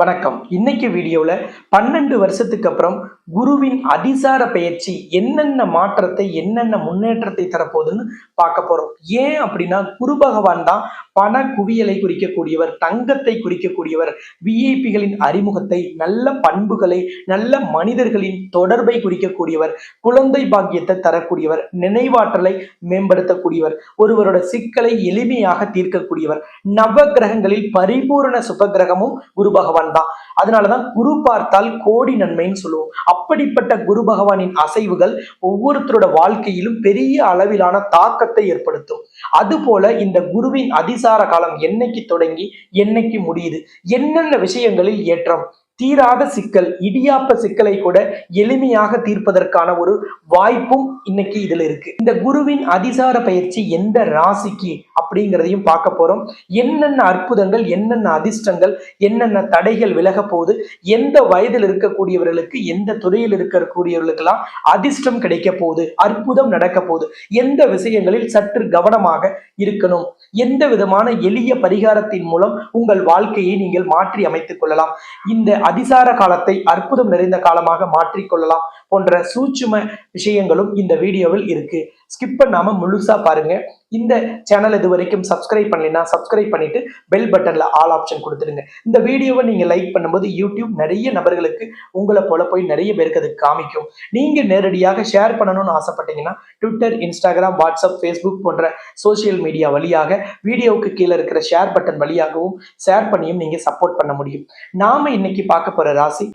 வணக்கம். இன்னைக்கு வீடியோல 12 வருஷத்துக்கு அப்புறம் குருவின் அதிசார பெயர்ச்சி என்னென்ன மாற்றத்தை, என்னென்ன முன்னேற்றத்தை தரப்போகுதுன்னு பார்க்க போறோம். ஏன் அப்படின்னா குரு பகவான் தான் பண குவியலை குறிக்கக்கூடியவர், தங்கத்தை குறிக்கக்கூடியவர், விஐபிகளின் அறிமுகத்தை, நல்ல பண்புகளை, நல்ல மனிதர்களின் தொடர்பை குறிக்கக்கூடியவர், குழந்தை பாக்கியத்தை தரக்கூடியவர், நினைவாற்றலை மேம்படுத்தக்கூடியவர், ஒருவரோட சிக்கலை எளிமையாக தீர்க்கக்கூடியவர். நவ கிரகங்களில் பரிபூரண சுப கிரகமும் குரு பகவான் தான். அதனாலதான் குரு பார்த்தால் கோடி நன்மைன்னு சொல்லுவோம். அப்படிப்பட்ட குரு பகவானின் அசைவுகள் ஒவ்வொருத்தரோட வாழ்க்கையிலும் பெரிய அளவிலான தாக்கத்தை ஏற்படுத்தும். அதுபோல இந்த குருவின் அதிசார காலம் என்னைக்கு தொடங்கி என்னைக்கு முடியுது, என்னென்ன விஷயங்களில் ஏற்றம், தீராத சிக்கல், இடியாப்ப சிக்கலை கூட எளிமையாக தீர்ப்பதற்கான ஒரு வாய்ப்பும் இன்னைக்கு இதுல இருக்கு. இந்த குருவின் அதிசார பயிற்சி எந்த ராசிக்கு அப்படிங்கிறதையும் பார்க்க போறோம். என்னென்ன அற்புதங்கள், என்னென்ன அதிர்ஷ்டங்கள், என்னென்ன தடைகள் விலக போகுது, எந்த வயதில் இருக்கக்கூடியவர்களுக்கு, எந்த துறையில் இருக்கக்கூடியவர்களுக்கெல்லாம் அதிர்ஷ்டம் கிடைக்க போகுது, அற்புதம் நடக்க போகுது, எந்த விஷயங்களில் சற்று கவனமாக இருக்கணும், எந்த விதமான எளிய பரிகாரத்தின் மூலம் உங்கள் வாழ்க்கையை நீங்கள் மாற்றி அமைத்துக் கொள்ளலாம், இந்த அதிசார காலத்தை அற்புதம் நிறைந்த காலமாக மாற்றிக்கொள்ளலாம் போன்ற சூட்சும விஷயங்களும் இந்த வீடியோவில் இருக்கு. ஸ்கிப் பண்ணாம முழுசா பாருங்க. இந்த சேனல் இது வரைக்கும் சப்ஸ்கிரைப் பண்ணலைன்னா சப்ஸ்கிரைப் பண்ணிட்டு பெல் பட்டன்ல ஆல் ஆப்ஷன் கொடுத்துருங்க. இந்த வீடியோவை நீங்க லைக் பண்ணும்போது யூடியூப் நிறைய நபர்களுக்கு உங்களை போல போய் நிறைய பேருக்கு அது காமிக்கும். நீங்க நேரடியாக ஷேர் பண்ணணும்னு ஆசைப்பட்டீங்கன்னா ட்விட்டர், இன்ஸ்டாகிராம், வாட்ஸ்அப், ஃபேஸ்புக் போன்ற சோசியல் மீடியா வழியாக வீடியோவுக்கு கீழே இருக்கிற ஷேர் பட்டன் வழியாகவும் ஷேர் பண்ணியும் நீங்க சப்போர்ட் பண்ண முடியும். நாம இன்னைக்கு பார்க்க போற ராசி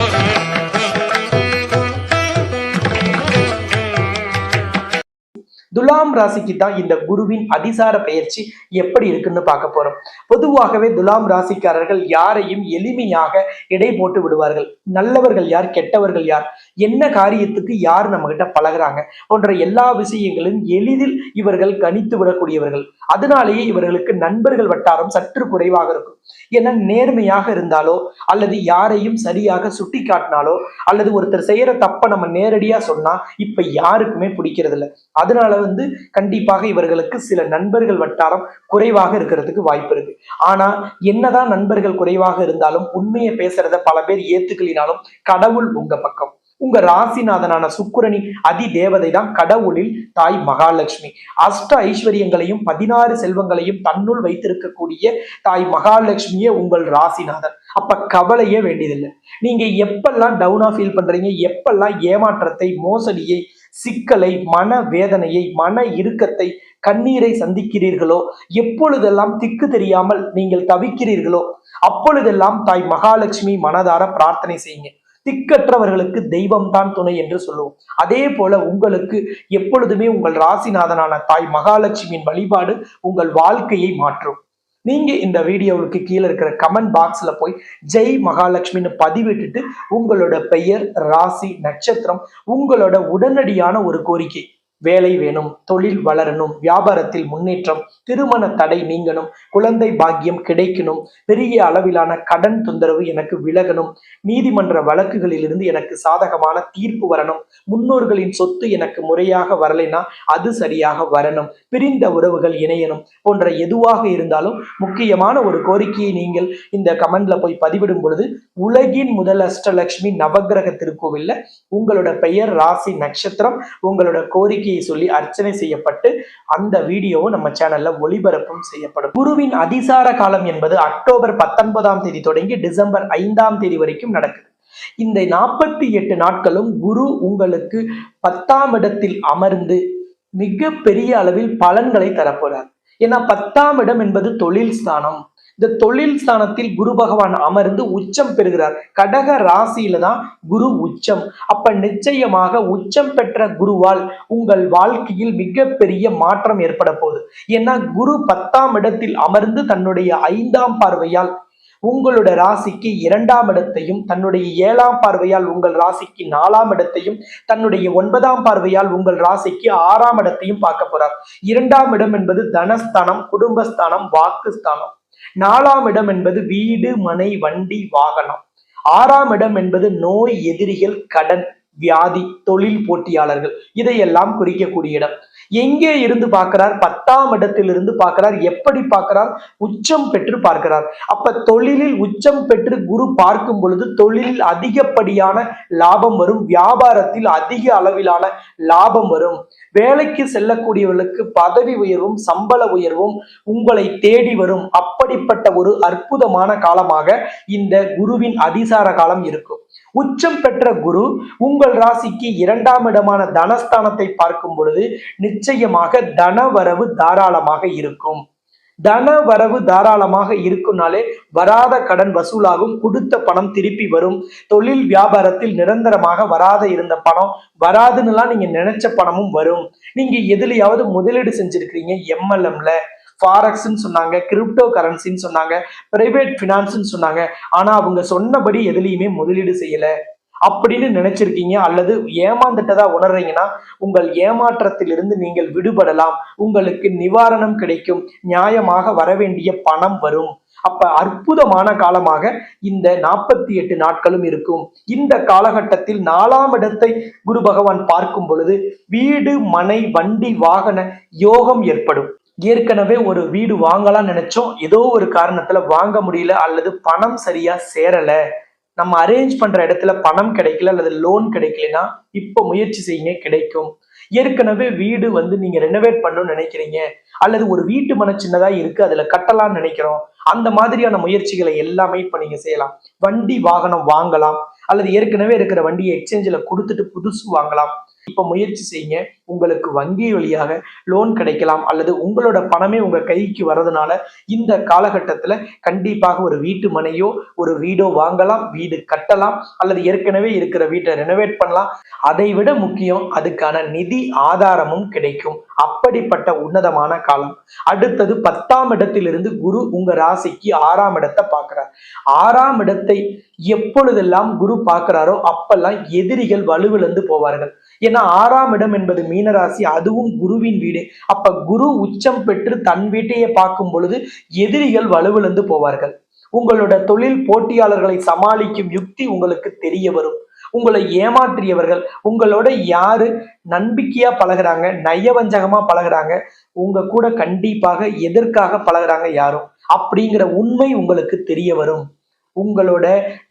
துலாம் ராசிக்கு தான் இந்த குருவின் அதிசார பெயர்ச்சி எப்படி இருக்குன்னு பார்க்க போறோம். பொதுவாகவே துலாம் ராசிக்காரர்கள் யாரையும் எளிமையாக எடை போட்டு விடுவார்கள். நல்லவர்கள் யார், கெட்டவர்கள் யார், என்ன காரியத்துக்கு யார் நம்ம கிட்ட பழகுறாங்க போன்ற எல்லா விஷயங்களும் எளிதில் இவர்கள் கணித்து விடக்கூடியவர்கள். அதனாலேயே இவர்களுக்கு நண்பர்கள் வட்டாரம் சற்று குறைவாக இருக்கும். ஏன்னா நேர்மையாக இருந்தாலோ அல்லது யாரையும் சரியாக சுட்டி காட்டினாலோ அல்லது ஒருத்தர் செய்யற தப்ப நம்ம நேரடியா சொன்னா இப்ப யாருக்குமே பிடிக்கிறது இல்லை. அதனால கண்டிப்பாக இவர்களுக்கு சில நண்பர்கள் வட்டாரம் குறைவாக இருக்கிறதுக்கு வாய்ப்பு இருக்கு. ஆனா என்னதான் நண்பர்கள் குறைவாக இருந்தாலும் உண்மையை பேசுறத பல பேர் ஏத்துக்கலினாலும் கடவுள் உங்க பக்கம். உங்க ராசிநாதனான சுக்கிரனின் அதி தேவதை தான் கடவுளில் தாய் மகாலட்சுமி. அஷ்ட ஐஸ்வர்யங்களையும் 16 செல்வங்களையும் தன்னுள் வைத்திருக்கக்கூடிய தாய் மகாலட்சுமியே உங்கள் ராசிநாதன். அப்ப கவலையே வேண்டியதில்லை. நீங்க எப்பெல்லாம் டவுனா ஃபீல் பண்றீங்க, எப்பெல்லாம் ஏமாற்றத்தை, மோசடியை, சிக்கலை, மன வேதனையை, மன இறுக்கத்தை, கண்ணீரை சந்திக்கிறீர்களோ, எப்பொழுதெல்லாம் திக்கு தெரியாமல் நீங்கள் தவிக்கிறீர்களோ அப்பொழுதெல்லாம் தாய் மகாலட்சுமி மனதார பிரார்த்தனை செய்யுங்க. திக்கற்றவர்களுக்கு தெய்வம் தான் துணை என்று சொல்லுவோம். அதே போல உங்களுக்கு எப்பொழுதுமே உங்கள் ராசிநாதனான தாய் மகாலட்சுமியின் வழிபாடு உங்கள் வாழ்க்கையை மாற்றும். நீங்க இந்த வீடியோவுக்கு கீழே இருக்கிற கமெண்ட் பாக்ஸ்ல போய் ஜெய் மகாலட்சுமின்னு பதிவிட்டுட்டு உங்களோட பெயர், ராசி, நட்சத்திரம், உங்களோட உடனடியான ஒரு கோரிக்கை, வேலை வேணும், தொழில் வளரணும், வியாபாரத்தில் முன்னேற்றம், திருமண தடை நீங்கணும், குழந்தை பாக்கியம் கிடைக்கணும், பெரிய அளவிலான கடன் தொந்தரவு எனக்கு விலகணும், நீதிமன்ற வழக்குகளில் இருந்து எனக்கு சாதகமான தீர்ப்பு வரணும், முன்னோர்களின் சொத்து எனக்கு முறையாக வரலைன்னா அது சரியாக வரணும், பிரிந்த உறவுகள் இணையணும் போன்ற எதுவாக இருந்தாலும் முக்கியமான ஒரு கோரிக்கையை நீங்கள் இந்த கமெண்ட்ல போய் பதிவிடும் பொழுது உலகின் முதல் அஷ்டலட்சுமி நவகிரக திருக்கோவில்ல உங்களோட பெயர், ராசி, நட்சத்திரம், உங்களோட கோரிக்கை சொல்லி அர்ச்சனை செய்யப்பட்டு அந்த வீடியோவும் நம்ம சேனல்ல ஒளிபரப்பும் செய்யப்படும். குருவின் அதிசார காலம் என்பது அக்டோபர் 19ஆம் தேதி தொடங்கி டிசம்பர் 5ஆம் தேதி வரைக்கும் நடக்குது. இந்த 48 நாட்களும் குரு உங்களுக்கு 10ஆம் இடத்தில் அமர்ந்து மிக பெரிய அளவில் பலன்களை தரப்போறார். ஏன்னா 10ஆம் இடம் என்பது தொழில் ஸ்தானம். இந்த தொழில் ஸ்தானத்தில் குரு பகவான் அமர்ந்து உச்சம் பெறுகிறார். கடக ராசியில தான் குரு உச்சம். அப்ப நிச்சயமாக உச்சம் பெற்ற குருவால் உங்கள் வாழ்க்கையில் மிகப்பெரிய மாற்றம் ஏற்பட போகுது. ஏன்னா குரு 10ஆம் இடத்தில் அமர்ந்து தன்னுடைய 5ஆம் பார்வையால் உங்களோட ராசிக்கு 2ஆம் இடத்தையும், தன்னுடைய 7ஆம் பார்வையால் உங்கள் ராசிக்கு 4ஆம் இடத்தையும், தன்னுடைய 9ஆம் பார்வையால் உங்கள் ராசிக்கு 6ஆம் இடத்தையும் பார்க்க போறார். 2ஆம் இடம் என்பது தனஸ்தானம், குடும்பஸ்தானம், வாக்குஸ்தானம். 4ஆம் இடம் என்பது வீடு, மனை, வண்டி, வாகனம். 6ஆம் இடம் என்பது நோய், எதிரிகள், கடன், வியாதி, தொழில் போட்டியாளர்கள், இதையெல்லாம் குறிக்கக்கூடிய இடம். எங்கே இருந்து பார்க்கிறார்? 10ஆம் இடத்திலிருந்து பார்க்கிறார். எப்படி பார்க்கிறார்? உச்சம் பெற்று பார்க்கிறார். அப்ப தொழிலில் உச்சம் பெற்று குரு பார்க்கும் பொழுது தொழிலில் அதிகப்படியான லாபம் வரும், வியாபாரத்தில் அதிக அளவிலான லாபம் வரும். வேலைக்கு செல்லக்கூடியவர்களுக்கு பதவி உயர்வும் சம்பள உயர்வும் உங்களை தேடி வரும். அப்படிப்பட்ட ஒரு அற்புதமான காலமாக இந்த குருவின் அதிசார காலம் இருக்கும். உச்சம் பெற்ற குரு உங்கள் ராசிக்கு 2ஆம் இடமான தனஸ்தானத்தை பார்க்கும் பொழுது நிச்சயமாக தனவரவு தாராளமாக இருக்கும். தனவரவு தாராளமாக இருக்குனாலே வராத கடன் வசூலாகும், கொடுத்த பணம் திருப்பி வரும். தொழில் வியாபாரத்தில் நிரந்தரமாக வராத இருந்த பணம் வராதுன்னுலாம் நீங்க நினைச்ச பணமும் வரும். நீங்க எதுலயாவது முதலீடு செஞ்சிருக்கிறீங்க, எம்எல்எம்ல ஃபாரெக்ஸ்ன்னு சொன்னாங்க, கிரிப்டோ கரன்சின்னு சொன்னாங்க, பிரைவேட் பினான்ஸ்ன்னு சொன்னாங்க. ஆனா அவங்க சொன்னபடி எதுலையுமே முதலீடு செய்யல அப்படின்னு நினைச்சிருக்கீங்க அல்லது ஏமாந்துட்டதா உணர்றீங்கன்னா உங்கள் ஏமாற்றத்திலிருந்து நீங்கள் விடுபடலாம். உங்களுக்கு நிவாரணம் கிடைக்கும், நியாயமாக வரவேண்டிய பணம் வரும். அப்ப அற்புதமான காலமாக இந்த 48 நாட்களும் இருக்கும். இந்த காலகட்டத்தில் 4ஆம் இடத்தை குரு பகவான் பார்க்கும் பொழுது வீடு, மனை, வண்டி, வாகன யோகம் ஏற்படும். ஏற்கனவே ஒரு வீடு வாங்கலாம் நினைச்சோம், ஏதோ ஒரு காரணத்துல வாங்க முடியல அல்லது பணம் சரியா சேரல, நம்ம அரேஞ்ச் பண்ற இடத்துல பணம் கிடைக்கல அல்லது லோன் கிடைக்கலனா இப்ப முயற்சி செய்யுங்க, கிடைக்கும். ஏற்கனவே வீடு நீங்க ரெனோவேட் பண்ணணும்னு நினைக்கிறீங்க அல்லது ஒரு வீட்டு மன சின்னதா இருக்கு, அதுல கட்டலாம்னு நினைக்கிறோம், அந்த மாதிரியான முயற்சிகளை எல்லாமே இப்ப நீங்க செய்யலாம். வண்டி வாகனம் வாங்கலாம் அல்லது ஏற்கனவே இருக்கிற வண்டியை எக்ஸ்சேஞ்சில கொடுத்துட்டு புதுசு வாங்கலாம். இப்ப முயற்சி செய்யுங்க, உங்களுக்கு வங்கி வழியாக லோன் கிடைக்கலாம் அல்லது உங்களோட பணமே உங்க கைக்கு வர்றதுனால இந்த காலகட்டத்துல கண்டிப்பாக ஒரு வீட்டு மனையோ ஒரு வீடோ வாங்கலாம், வீடு கட்டலாம் அல்லது ஏற்கனவே இருக்கிற வீட்டை ரெனோவேட் பண்ணலாம். அதை விட முக்கியம், அதுக்கான நிதி ஆதாரமும் கிடைக்கும். அப்படிப்பட்ட உன்னதமான காலம். அடுத்தது 10ஆம் இடத்திலிருந்து குரு உங்க ராசிக்கு 6ஆம் இடத்தை பார்க்கிறார். 6ஆம் இடத்தை எப்பொழுதெல்லாம் குரு பார்க்கிறாரோ அப்பெல்லாம் எதிரிகள் வலுவிழந்து போவார்கள். ஏன்னா 6ஆம் இடம் என்பது மீனராசி, அதுவும் குருவின் வீடு. அப்ப குரு உச்சம் பெற்று தன் வீட்டையே பார்க்கும் பொழுது எதிரிகள் வலுவிழந்து போவார்கள். உங்களோட தொழில் போட்டியாளர்களை சமாளிக்கும் யுக்தி உங்களுக்கு தெரிய வரும். உங்களை ஏமாற்றியவர்கள் உங்களோட யாரு நம்பிக்கையா பழகுறாங்க, நயவஞ்சகமா பழகுறாங்க, உங்க கூட கண்டிப்பாக எதற்காக பழகுறாங்க யாரும் அப்படிங்கிற உண்மை உங்களுக்கு தெரிய வரும். உங்களோட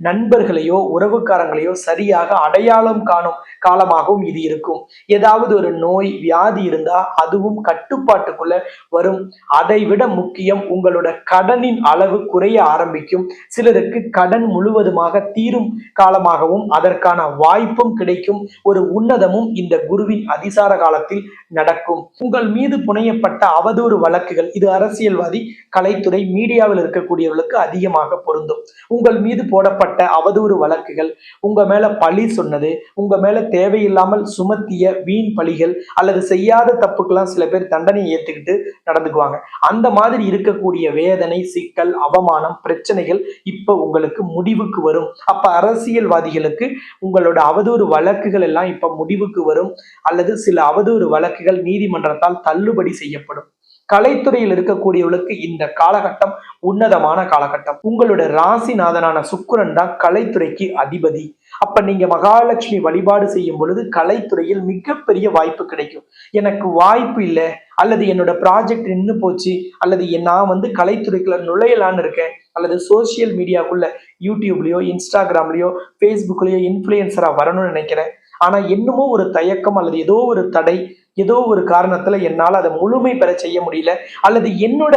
நண்பர்களையோ உறவுக்காரங்களையோ சரியாக அடையாளம் காணும் காலமாகவும் இது இருக்கும். ஏதாவது ஒரு நோய் வியாதி இருந்தா அதுவும் கட்டுப்பாட்டுக்குள்ள வரும். அதை விட முக்கியம், உங்களோட கடனின் அளவு குறைய ஆரம்பிக்கும். சிலருக்கு கடன் முழுவதுமாக தீரும் காலமாகவும் அதற்கான வாய்ப்பும் கிடைக்கும். ஒரு உன்னதமும் இந்த குருவின் அதிசார காலத்தில் நடக்கும். உங்கள் மீது புனையப்பட்ட அவதூறு வழக்குகள், இது அரசியல்வாதி, கலைத்துறை, மீடியாவில் இருக்கக்கூடியவர்களுக்கு அதிகமாக பொருந்தும். உங்கள் மீது போடப்பட்ட அவதூறு வழக்குகள், உங்க மேல பழி சொன்னது, உங்க மேல தேவையில்லாமல் சுமத்திய வீண் பழிகள் அல்லது செய்யாத தப்புக்கெல்லாம் சில பேர் தண்டனை ஏத்துக்கிட்டு நடந்துக்குவாங்க. அந்த மாதிரி இருக்கக்கூடிய வேதனை, சிக்கல், அவமானம், பிரச்சனைகள் இப்ப உங்களுக்கு முடிவுக்கு வரும். அப்ப அரசியல்வாதிகளுக்கு உங்களோட அவதூறு வழக்குகள் எல்லாம் இப்ப முடிவுக்கு வரும் அல்லது சில அவதூறு வழக்குகள் நீதிமன்றத்தால் தள்ளுபடி செய்யப்படும். கலைத்துறையில் இருக்கக்கூடியவர்களுக்கு இந்த காலகட்டம் உன்னதமான காலகட்டம். உங்களோட ராசிநாதனான சுக்கிரன் தான் கலைத்துறைக்கு அதிபதி. அப்ப நீங்க மகாலட்சுமி வழிபாடு செய்யும் பொழுது கலைத்துறையில் மிகப்பெரிய வாய்ப்பு கிடைக்கும். எனக்கு வாய்ப்பு இல்லை அல்லது என்னோட ப்ராஜெக்ட் நின்று போச்சு அல்லது நான் கலைத்துறைக்குள்ள நுழையலான்னு இருக்கேன் அல்லது சோசியல் மீடியாக்குள்ள யூடியூப்லயோ இன்ஸ்டாகிராம்லயோ ஃபேஸ்புக்லயோ இன்ஃப்ளூயன்சரா வரணும்னு நினைக்கிறேன், ஆனா என்னமோ ஒரு தயக்கம் அல்லது ஏதோ ஒரு தடை, ஏதோ ஒரு காரணத்துல என்னால் அதை முழுமை பெற செய்ய முடியல அல்லது என்னோட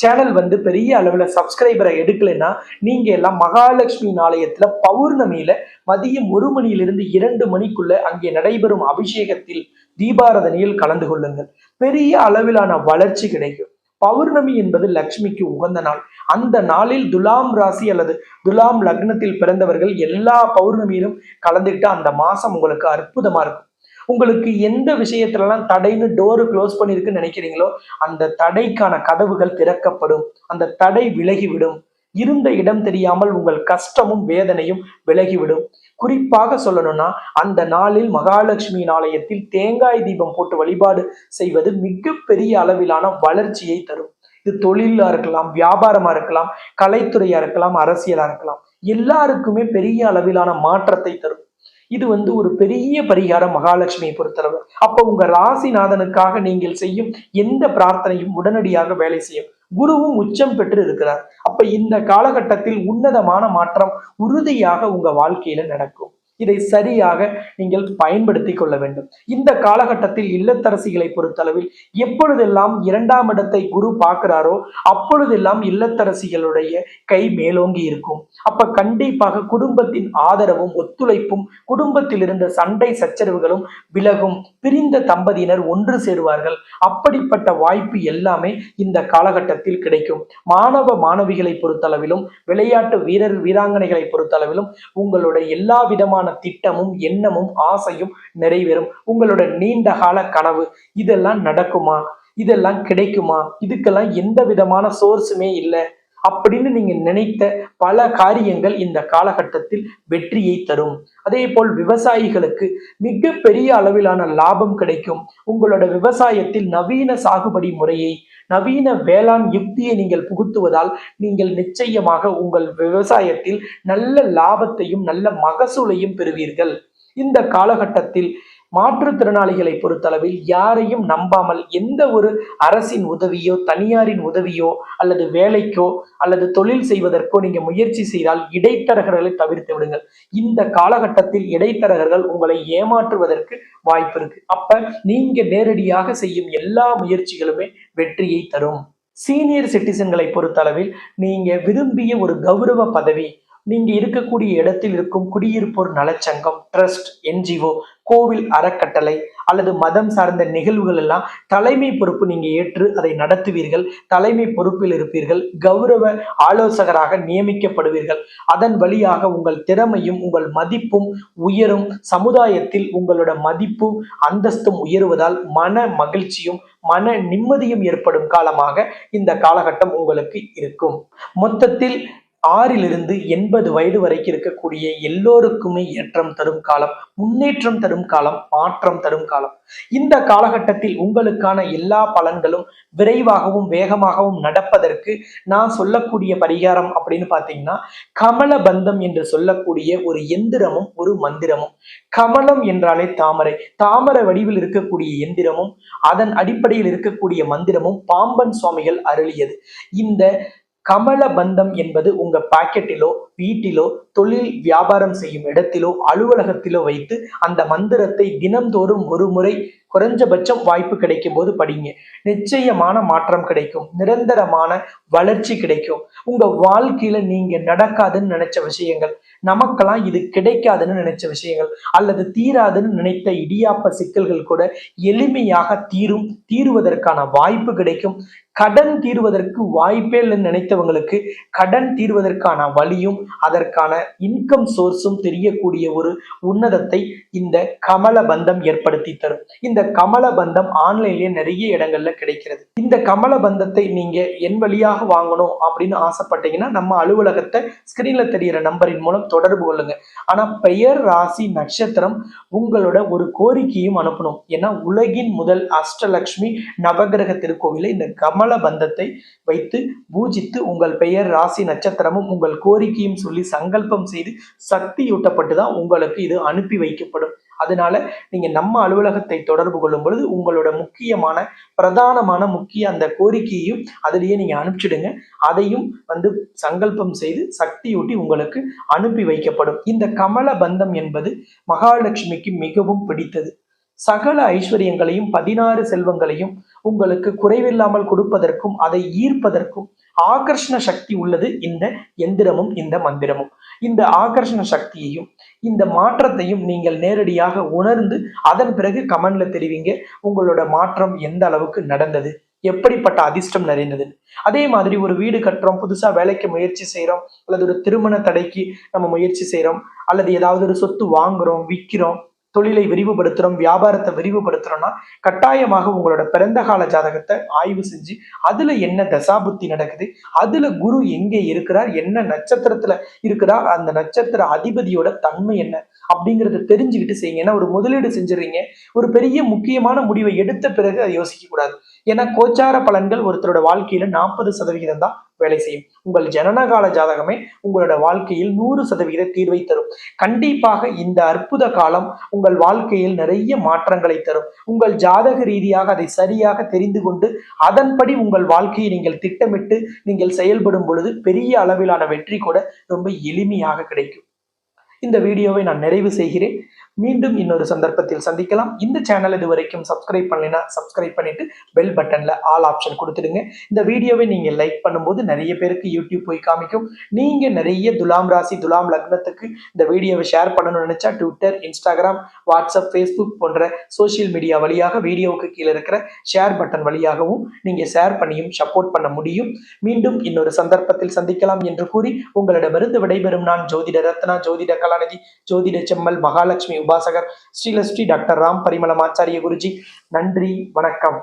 சேனல் பெரிய அளவுல சப்ஸ்கிரைபரை எடுக்கலைன்னா நீங்க எல்லாம் மகாலட்சுமி ஆலயத்துல பௌர்ணமியில மதியம் 1 மணியிலிருந்து 2 மணிக்குள்ள அங்கே நடைபெறும் அபிஷேகத்தில் தீபாராதனையில் கலந்து கொள்ளுங்கள். பெரிய அளவிலான வளர்ச்சி கிடைக்கும். பௌர்ணமி என்பது லட்சுமிக்கு உகந்த நாள். அந்த நாளில் துலாம் ராசி அல்லது துலாம் லக்னத்தில் பிறந்தவர்கள் எல்லா பௌர்ணமியிலும் கலந்துக்கிட்டு அந்த மாசம் உங்களுக்கு அற்புதமா இருக்கும். உங்களுக்கு எந்த விஷயத்துலலாம் தடைன்னு டோரு க்ளோஸ் பண்ணிருக்குன்னு நினைக்கிறீங்களோ அந்த தடைக்கான கதவுகள் திறக்கப்படும். அந்த தடை விலகிவிடும். இருந்த இடம் தெரியாமல் உங்கள் கஷ்டமும் வேதனையும் விலகிவிடும். குறிப்பாக சொல்லணும்னா அந்த நாளில் மகாலட்சுமி ஆலயத்தில் தேங்காய் தீபம் போட்டு வழிபாடு செய்வது மிகப்பெரிய அளவிலான வளர்ச்சியை தரும். இது தொழிலா இருக்கலாம், வியாபாரமா இருக்கலாம், கலைத்துறையா இருக்கலாம், அரசியலா இருக்கலாம், எல்லாருக்குமே பெரிய அளவிலான மாற்றத்தை தரும். இது ஒரு பெரிய பரிகாரம் மகாலட்சுமியை பொறுத்தளவு. அப்ப உங்க ராசிநாதனுக்காக நீங்கள் செய்யும் எந்த பிரார்த்தனையும் உடனடியாக வேலை செய்யும். குருவும் உச்சம் பெற்று இருக்கிறார். அப்ப இந்த காலகட்டத்தில் உன்னதமான மாற்றம் உறுதியாக உங்க வாழ்க்கையில நடக்கும். இதை சரியாக நீங்கள் பயன்படுத்திக் கொள்ள வேண்டும். இந்த காலகட்டத்தில் இல்லத்தரசிகளை பொறுத்தளவில் எப்பொழுதெல்லாம் 2ஆம் இடத்தை குரு பார்க்கிறாரோ அப்பொழுதெல்லாம் இல்லத்தரசிகளுடைய கை மேலோங்கி இருக்கும். அப்ப கண்டிப்பாக குடும்பத்தின் ஆதரவும் ஒத்துழைப்பும், குடும்பத்தில் இருந்த சண்டை சச்சரவுகளும் விலகும். பிரிந்த தம்பதியினர் ஒன்று சேருவார்கள். அப்படிப்பட்ட வாய்ப்பு எல்லாமே இந்த காலகட்டத்தில் கிடைக்கும். மாணவ மாணவிகளை பொறுத்தளவிலும், விளையாட்டு வீரர் வீராங்கனைகளை பொறுத்தளவிலும் உங்களுடைய எல்லா விதமான திட்டமும் எண்ணமும் ஆசையும் நிறைவேறும். உங்களோட நீண்ட கால கனவு இதெல்லாம் நடக்குமா, இதெல்லாம் கிடைக்குமா, இதுக்கெல்லாம் எந்த விதமான சோர்ஸுமே இல்லை அப்படின்னு நீங்க நினைத்த பல காரியங்கள் இந்த காலகட்டத்தில் வெற்றியை தரும். அதே போல் விவசாயிகளுக்கு மிக பெரிய அளவிலான லாபம் கிடைக்கும். உங்களோட விவசாயத்தில் நவீன சாகுபடி முறையை, நவீன வேளாண் யுக்தியை நீங்கள் புகுத்துவதால் நீங்கள் நிச்சயமாக உங்கள் விவசாயத்தில் நல்ல லாபத்தையும் நல்ல மகசூலையும் பெறுவீர்கள். இந்த காலகட்டத்தில் மாற்றுத்திறனாளிகளை பொறுத்தளவில் யாரையும் நம்பாமல் எந்த ஒரு அரசின் உதவியோ தனியாரின் உதவியோ அல்லது வேலைக்கோ அல்லது தொழில் செய்வதற்கோ நீங்க முயற்சி செய்தால் இடைத்தரகர்களை தவிர்த்து விடுங்கள். இந்த காலகட்டத்தில் இடைத்தரகர்கள் உங்களை ஏமாற்றுவதற்கு வாய்ப்பு இருக்கு. அப்ப நீங்க நேரடியாக செய்யும் எல்லா முயற்சிகளுமே வெற்றியை தரும். சீனியர் சிட்டிசன்களை பொறுத்தளவில் நீங்க விரும்பிய ஒரு கௌரவ பதவி, நீங்க இருக்கக்கூடிய இடத்தில் இருக்கும் குடியிருப்போர் நலச்சங்கம், ட்ரஸ்ட், என்ஜிஓ, கோவில் அறக்கட்டளை அல்லது மதம் சார்ந்த நிகழ்வுகள் எல்லாம் தலைமை பொறுப்பு நீங்க ஏற்று அதை நடத்துவீர்கள். தலைமை பொறுப்பில் இருப்பீர்கள். கௌரவ ஆலோசகராக நியமிக்கப்படுவீர்கள். அதன் வழியாக உங்கள் திறமையும் உங்கள் மதிப்பும் உயரும். சமுதாயத்தில் உங்களோட மதிப்பும் அந்தஸ்தும் உயருவதால் மன மகிழ்ச்சியும் மன நிம்மதியும் ஏற்படும் காலமாக இந்த காலகட்டம் உங்களுக்கு இருக்கும். மொத்தத்தில் 6 80 வயது வரைக்கும் இருக்கக்கூடிய எல்லோருக்குமே ஏற்றம் தரும் காலம், முன்னேற்றம் தரும் காலம், மாற்றம் தரும் காலம். இந்த காலகட்டத்தில் உங்களுக்கான எல்லா பலன்களும் விரைவாகவும் வேகமாகவும் நடப்பதற்கு நான் சொல்லக்கூடிய பரிகாரம் அப்படின்னு பார்த்தீங்கன்னா, கமல பந்தம் என்று சொல்லக்கூடிய ஒரு எந்திரமும் ஒரு மந்திரமும். கமலம் என்றாலே தாமரை, தாமரை வடிவில் இருக்கக்கூடிய எந்திரமும் அதன் அடிப்படையில் இருக்கக்கூடிய மந்திரமும் பாம்பன் சுவாமிகள் அருளியது. இந்த கமல பந்தம் என்பது உங்க பாக்கெட்டிலோ, வீட்டிலோ, தொழில் வியாபாரம் செய்யும் இடத்திலோ, அலுவலகத்திலோ வைத்து அந்த மந்திரத்தை தினம்தோறும் ஒரு முறை குறைஞ்சபட்சம் வாய்ப்பு கிடைக்கும் போது படிங்க. நிச்சயமான மாற்றம் கிடைக்கும். நிரந்தரமான வளர்ச்சி கிடைக்கும். உங்க வாழ்க்கையில நீங்க நடக்காதுன்னு நினைச்ச விஷயங்கள், நமக்கெல்லாம் இது கிடைக்காதுன்னு நினைச்ச விஷயங்கள் அல்லது தீராதுன்னு நினைத்த இடியாப்ப சிக்கல்கள் கூட எளிமையாக தீருவதற்கான வாய்ப்பு கிடைக்கும். கடன் தீர்வதற்கு வாய்ப்பே இல்லைன்னு நினைத்தவங்களுக்கு கடன் தீர்வதற்கான வழியும் அதற்கான இன்கம் சோர்ஸும் தெரியக்கூடிய ஒரு உன்னதத்தை இந்த கமல பந்தம் ஏற்படுத்தி தரும். இந்த கமல பந்தம் ஆன்லைன்லயே நிறைய இடங்கள்ல கிடைக்கிறது. இந்த கமல பந்தத்தை நீங்க என் வழியாக வாங்கணும் அப்படின்னு ஆசைப்பட்டீங்கன்னா நம்ம அலுவலகத்தை ஸ்கிரீன்ல தெரிகிற நம்பரின் மூலம் தொடர்பு கொள்ளுங்க. ஆனா பெயர், ராசி, நட்சத்திரம் உங்களோட ஒரு கோரிக்கையும் அனுப்பணும். ஏன்னா உலகின் முதல் அஷ்டலட்சுமி நவகிரக திருக்கோவில இந்த கமல பந்தத்தை வைத்து பூஜித்து உங்கள் பெயர், ராசி, நட்சத்திரமும் உங்கள் கோரிக்கையும் சொல்லி சங்கல்பம் செய்து சக்தியூட்டப்பட்டு தான் உங்களுக்கு இது அனுப்பி வைக்கப்படும். அதனால நீங்க நம்ம அலுவலகத்தை தொடர்பு கொள்ளும் பொழுது உங்களோட முக்கியமான பிரதானமான அந்த கோரிக்கையையும் அதிலேயே நீங்க அனுப்பிச்சிடுங்க. அதையும் சங்கல்பம் செய்து சக்தியூட்டி உங்களுக்கு அனுப்பி வைக்கப்படும். இந்த கமல பந்தம் என்பது மகாலட்சுமிக்கு மிகவும் பிடித்தது. சகல ஐஸ்வர்யங்களையும் 16 செல்வங்களையும் உங்களுக்கு குறைவில்லாமல் கொடுப்பதற்கும் அதை ஈர்ப்பதற்கும் ஆகர்ஷண சக்தி உள்ளது இந்த எந்திரமும் இந்த மந்திரமும். இந்த ஆகர்ஷண சக்தியையும் இந்த மாற்றத்தையும் நீங்கள் நேரடியாக உணர்ந்து அதன் பிறகு கமெண்ட்ல தெரிவிங்க. உங்களோட மாற்றம் எந்த அளவுக்கு நடந்தது, எப்படிப்பட்ட அதிர்ஷ்டம் நிறைந்தது. அதே மாதிரி ஒரு வீடு கட்டுறோம், புதுசா வேலைக்கு முயற்சி செய்யறோம், அல்லது ஒரு திருமண தடைக்கு நம்ம முயற்சி செய்யறோம், அல்லது ஏதாவது ஒரு சொத்து வாங்குறோம், விற்கிறோம், தொழிலை விரிவுபடுத்துறோம், வியாபாரத்தை விரிவுபடுத்துறோம்னா கட்டாயமாக உங்களோட பிறந்த கால ஜாதகத்தை ஆய்வு செஞ்சு அதுல என்ன தசாபுத்தி நடக்குது, அதுல குரு எங்கே இருக்கிறார், என்ன நட்சத்திரத்துல இருக்கிறார், அந்த நட்சத்திர அதிபதியோட தன்மை என்ன அப்படிங்கறத தெரிஞ்சுக்கிட்டு செய்யுங்க. ஏன்னா ஒரு முதலீடு செஞ்சுறீங்க, ஒரு பெரிய முக்கியமான முடிவை எடுத்த பிறகு அதை யோசிக்க கூடாது. ஏன்னா கோச்சார பலன்கள் ஒருத்தரோட வாழ்க்கையில 40% தான் வேலை செய்யும். உங்கள் ஜனனகால ஜாதகமே உங்களோட வாழ்க்கையில் 100% தீர்வை தரும். கண்டிப்பாக இந்த அற்புத காலம் உங்கள் வாழ்க்கையில் நிறைய மாற்றங்களை தரும். உங்கள் ஜாதக ரீதியாக அதை சரியாக தெரிந்து கொண்டு அதன்படி உங்கள் வாழ்க்கையை நீங்கள் திட்டமிட்டு நீங்கள் செயல்படும் பொழுது பெரிய அளவிலான வெற்றி கூட ரொம்ப எளிமையாக கிடைக்கும். இந்த வீடியோவை நான் நிறைவு செய்கிறேன். மீண்டும் இன்னொரு சந்தர்ப்பத்தில் சந்திக்கலாம். இந்த சேனல் இது வரைக்கும் சப்ஸ்கிரைப் பண்ணலைன்னா சப்ஸ்கிரைப் பண்ணிட்டு பெல் பட்டன்ல ஆல் ஆப்ஷன் கொடுத்துடுங்க. இந்த வீடியோவை நீங்க லைக் பண்ணும்போது நிறைய பேருக்கு யூடியூப் போய் காமிக்கும். நீங்க நிறைய துலாம் ராசி துலாம் லக்னத்துக்கு இந்த வீடியோவை ஷேர் பண்ணணும்னு நினைச்சா ட்விட்டர், இன்ஸ்டாகிராம், வாட்ஸ்அப், ஃபேஸ்புக் போன்ற சோசியல் மீடியா வழியாக வீடியோவுக்கு கீழே இருக்கிற ஷேர் பட்டன் வழியாகவும் நீங்க ஷேர் பண்ணியும் சப்போர்ட் பண்ண முடியும். மீண்டும் இன்னொரு சந்தர்ப்பத்தில் சந்திக்கலாம் என்று கூறி உங்களிடமிருந்து விடைபெறும் நான் ஜோதிட ரத்னா, ஜோதிட கலாநிதி, ஜோதிட செம்மல், மகாலட்சுமி உபாசகர், ஸ்ரீலஸ்ரீ டாக்டர் ராம் பரிமளம் ஆச்சாரிய குருஜி. நன்றி, வணக்கம்.